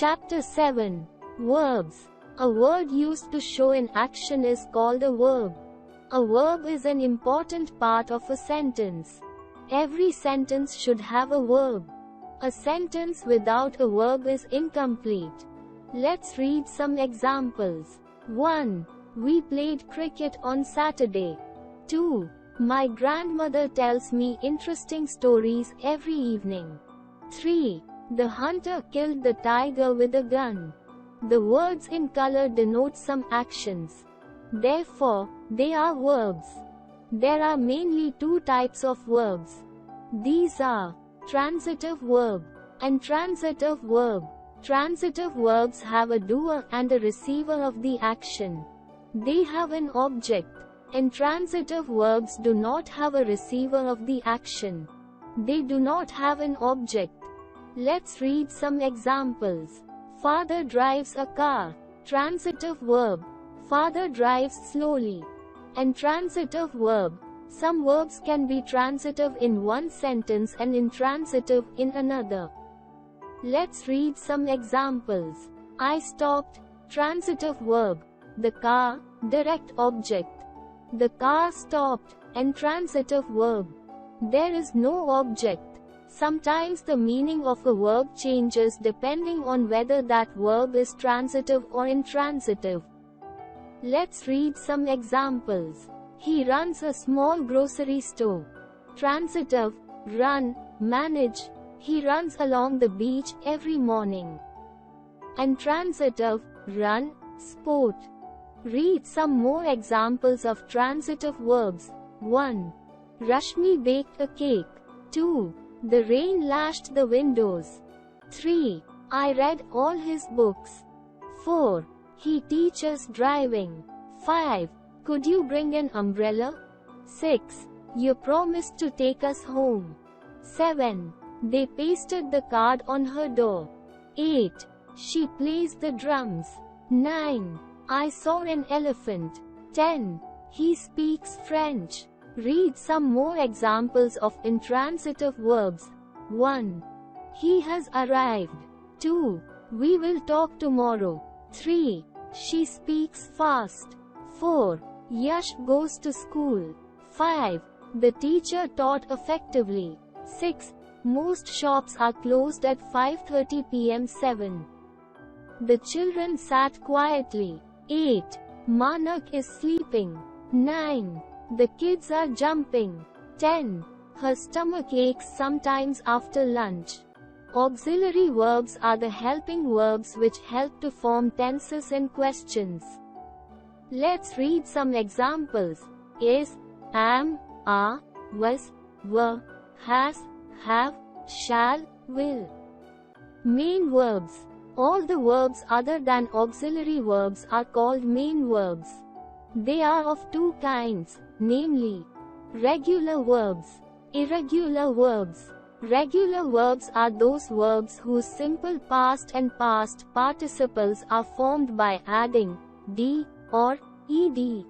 Chapter 7. Verbs. A word used to show an action is called a verb. A verb is an important part of a sentence. Every sentence should have a verb. A sentence without a verb is incomplete. Let's read some examples. 1. We played cricket on Saturday. 2. My grandmother tells me interesting stories every evening. 3. The hunter killed the tiger with a gun. The words in color denote some actions. Therefore, they are verbs. There are mainly two types of verbs. These are transitive verb and transitive verb. Transitive verbs have a doer and a receiver of the action. They have an object. Intransitive verbs do not have a receiver of the action. They do not have an object. Let's read some examples. Father drives a car. Transitive verb. Father drives slowly. Intransitive verb. Some verbs can be transitive in one sentence and intransitive in another. Let's read some examples. I stopped. Transitive verb. The car, direct object. The car stopped. Intransitive verb. There is no object. Sometimes the meaning of a verb changes depending on whether that verb is transitive or intransitive. Let's read some examples. He runs a small grocery store. Transitive, run, manage. He runs along the beach every morning. Intransitive, run, sport. Read some more examples of transitive verbs. 1. Rashmi baked a cake. 2. The rain lashed the windows. 3. I read all his books. 4. He teaches driving. 5. Could you bring an umbrella? 6. You promised to take us home. 7. They pasted the card on her door. 8. She plays the drums. 9. I saw an elephant. 10. He speaks French. Read some more examples of intransitive verbs. 1. He has arrived. 2. We will talk tomorrow. 3. She speaks fast. 4. Yash goes to school. 5. The teacher taught effectively. 6. Most shops are closed at 5:30 p.m. 7. The children sat quietly. 8. Manak is sleeping. 9. The kids are jumping. 10. Her stomach aches sometimes after lunch. Auxiliary verbs are the helping verbs which help to form tenses and questions. Let's read some examples. Is, am, are, was, were, has, have, shall, will. Main verbs. All the verbs other than auxiliary verbs are called main verbs. They are of two kinds, namely, regular verbs, irregular verbs. Regular verbs are those verbs whose simple past and past participles are formed by adding d or ed.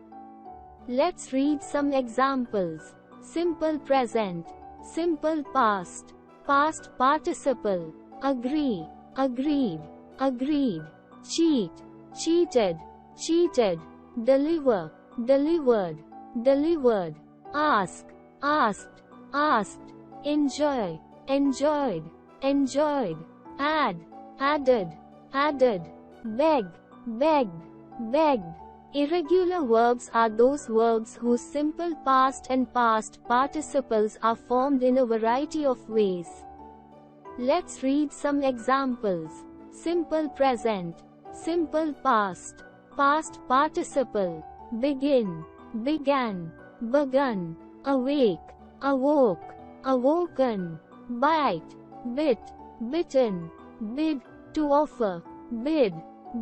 Let's read some examples. Simple present, simple past, past participle, agree, agreed, agreed, cheat, cheated, cheated, deliver, delivered, delivered, ask, asked, asked, enjoy, enjoyed, enjoyed, add, added, added, beg, begged, begged. Irregular verbs are those verbs whose simple past and past participles are formed in a variety of ways. Let's read some examples. Simple present, simple past, past participle, begin, began, begun, awake, awoke, awoken, bite, bit, bitten, bid, to offer, bid,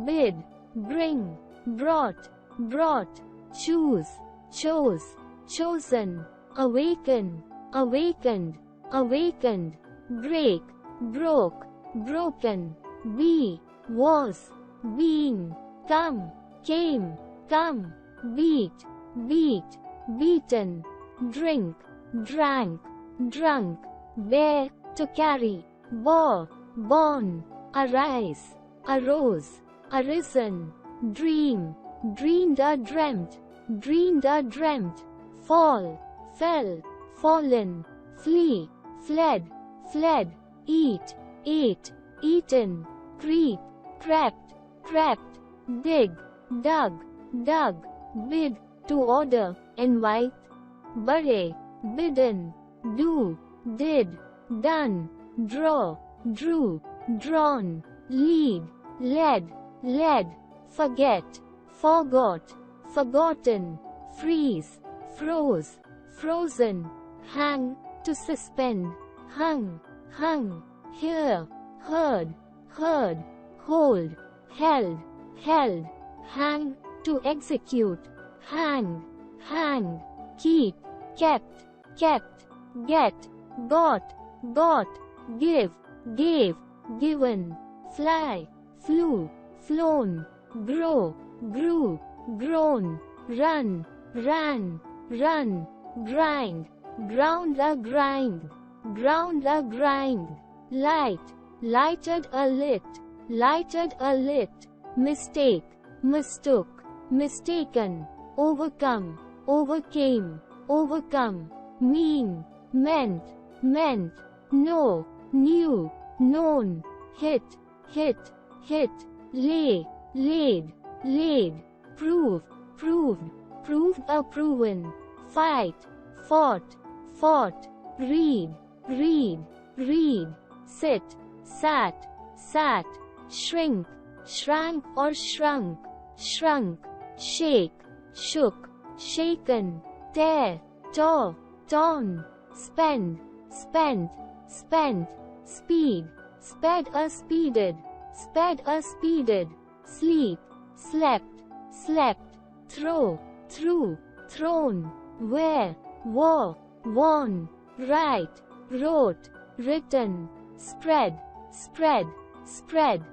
bid, bring, brought, brought, choose, chose, chosen, awaken, awakened, awakened, break, broke, broken, be, was, being, come, came, come, beat, beat, beaten, drink, drank, drunk, bear, to carry, bore, born, arise, arose, arisen, dream, dreamed or dreamt, dreamed or dreamt, fall, fell, fallen, flee, fled, fled, eat, ate, eaten, creep, crept, crept, dig, dug, dug, bid, to order, invite, bury, bidden, do, did, done, draw, drew, drawn, lead, led, led, forget, forgot, forgotten, freeze, froze, frozen, hang, to suspend, hung, hung, hear, heard, heard, hold, held, held, hang, to execute, hanged, hanged, keep, kept, kept, get, got, got, give, gave, given, fly, flew, flown, grow, grew, grown, run, ran, run, grind, ground or grind, ground or grind, light, lighted or lit, lighted or lit, mistake, mistook, mistaken, overcome, overcame, overcome, mean, meant, meant, know, knew, known, hit, hit, hit, lay, laid, laid, prove, proved, proved or proven, fight, fought, fought, read, read, read, sit, sat, sat, shrink, shrank or shrunk, shrunk, shake, shook, shaken, tear, tore, torn, spend, spent, spent, speed, sped or speeded, sped or speeded, sleep, slept, slept, throw, threw, thrown, wear, wore, worn, write, wrote, written, spread, spread, spread,